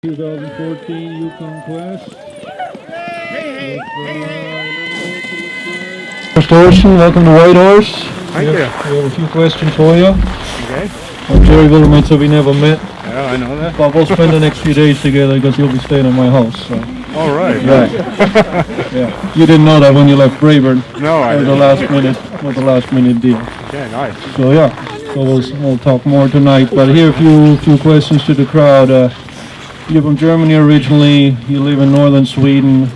2014 Yukon Quest. Torsten, welcome to Whitehorse. Thank you. We have a few questions for you. Okay. I'm Jerry Willamette, so we never met. Yeah, I know that. But we'll spend the next few days together because you'll be staying at my house. So. All right. Yeah. Yeah. You didn't know that when you left Braeburn. No, I didn't. Was the last minute deal. Okay, nice. So yeah. So we'll talk more tonight. But here a few questions to the crowd. You're from Germany originally. You live in northern Sweden.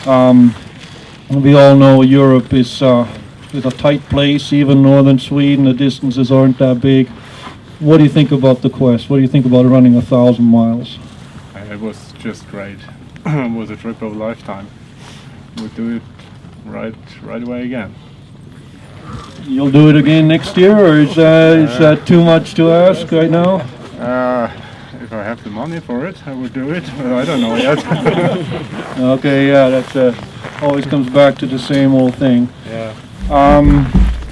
We all know Europe is a tight place. Even northern Sweden, the distances aren't that big. What do you think about the quest? What do you think about running 1,000 miles? It was just great. It was a trip of a lifetime. We'll do it right away again. You'll do it again next year, or is that too much to ask right now? If I have the money for it, I would do it. But I don't know yet. Okay, yeah, that's always comes back to the same old thing. Yeah.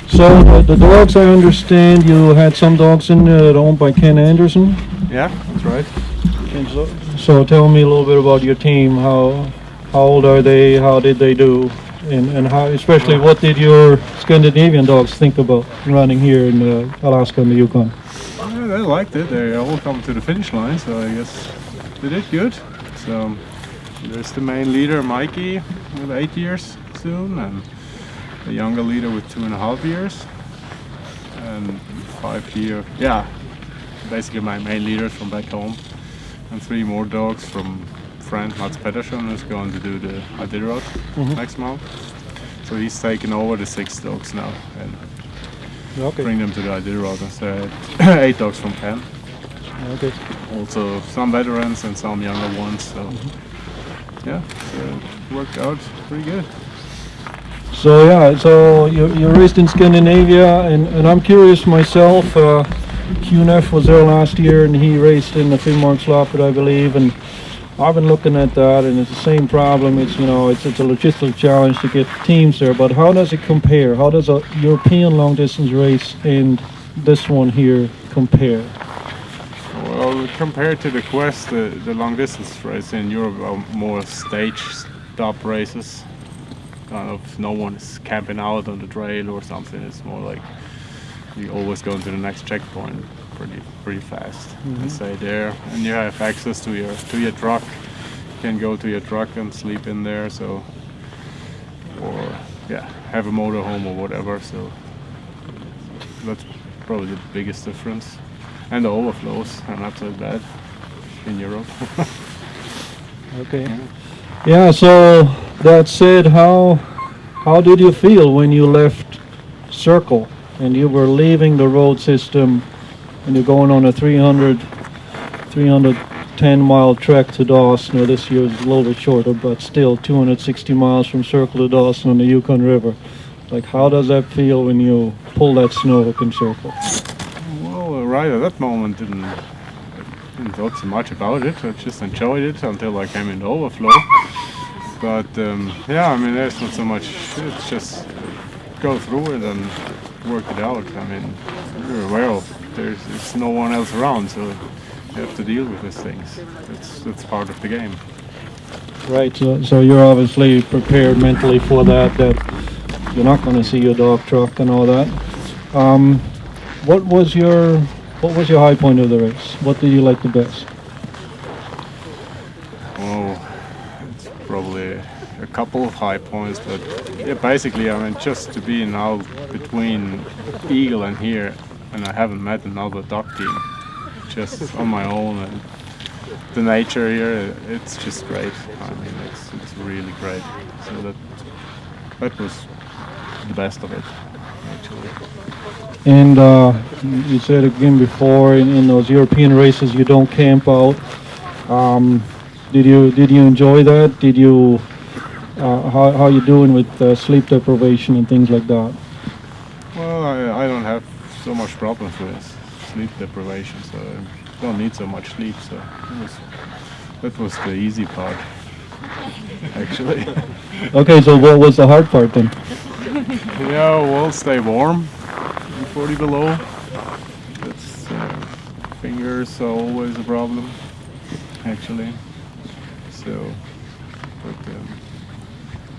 So the dogs, I understand you had some dogs in owned by Ken Anderson. Yeah, that's right. And so tell me a little bit about your team. How old are they? How did they do? And how, especially, what did your Scandinavian dogs think about running here in Alaska and the Yukon? Yeah, they liked it. They all come to the finish line, so I guess they did good. So there's the main leader, Mikey, with 8 years soon, and the younger leader with 2.5 years, and 5 year. Yeah, basically my main leaders from back home, and 3 more dogs from friend Mats Pettersson, who's going to do the Iditarod next month. So he's taken over the 6 dogs now and bring them to the Iditarod instead. 8 dogs from Ken. Okay. Also some veterans and some younger ones. So yeah, it worked out pretty good. So yeah, so you're raised in Scandinavia, and I'm curious myself. QNF was there last year, and he raced in the Finnmarkslapet, I believe, and I've been looking at that, and it's the same problem. It's it's a logistical challenge to get teams there. But how does it compare? How does a European long distance race and this one here compare? Well, compared to the Quest, the long distance race in Europe are more stage stop races. Kind of no one is camping out on the trail or something. It's more like you always go to the next checkpoint pretty fast and stay there, and you have access to your truck. You can go to your truck and sleep in there, so, or yeah, have a motorhome or whatever. So that's probably the biggest difference. And the overflows are not so bad in Europe. Okay. Yeah. So that said, how did you feel when you left Circle and you were leaving the road system and you're going on a 310-mile trek to Dawson? Well, this year is a little bit shorter, but still 260 miles from Circle to Dawson on the Yukon River. Like, how does that feel when you pull that snow hook in Circle? Well, right at that moment, didn't thought so much about it. I just enjoyed it until I came in the overflow. But yeah, I mean, there's not so much. It's just go through it and work it out. I mean, you're aware of there's no one else around, so you have to deal with these things. That's part of the game. Right. So you're obviously prepared mentally for that you're not going to see your dog truck and all that. What was your high point of the race? What did you like the best? Oh, it's probably a couple of high points, but yeah, basically, I mean, just to be now between Eagle and here, and I haven't met another dog team, just on my own, and the nature here, it's just great. I mean, it's really great. So that was the best of it, actually. And you said again before, in those European races, you don't camp out. Did you enjoy that? Did you how you doing with sleep deprivation and things like that? Well, I don't have so much problems with sleep deprivation, so I don't need so much sleep. So that was the easy part, actually. Okay, so what was the hard part then? Yeah, well, stay warm, 40 below. That's fingers are always a problem. actually. So, but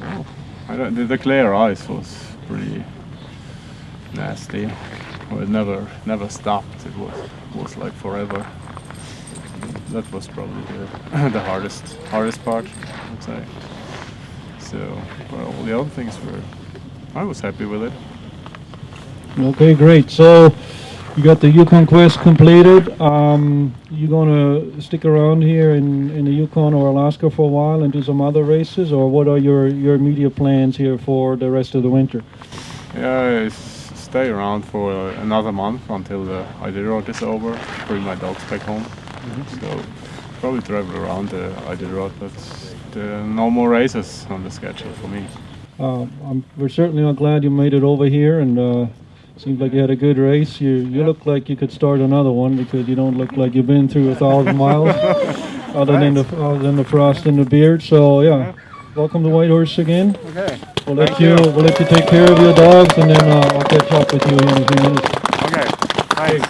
oh, I don't, the clear ice was pretty nasty. Well, it never stopped. It was like forever. That was probably the hardest part, I'd say. So, well, all the other things I was happy with it. Okay, great. So you got the Yukon quest completed. You gonna stick around here in the Yukon or Alaska for a while and do some other races, or what are your immediate plans here for the rest of the winter? Yeah, stay around for another month until the Iditarod is over. Bring my dogs back home. So probably travel around the Iditarod, but no more races on the schedule for me. We're certainly glad you made it over here, and seems like you had a good race. You look like you could start another one because you don't look like you've been through 1,000 miles, other than the frost and the beard. So yeah, welcome to Whitehorse again. Okay. We'll let you take care of your dogs, and then I'll catch up with you in a few minutes. Okay. Thanks.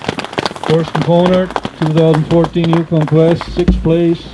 Torsten Kohnert, 2014 Yukon Quest, 6th place.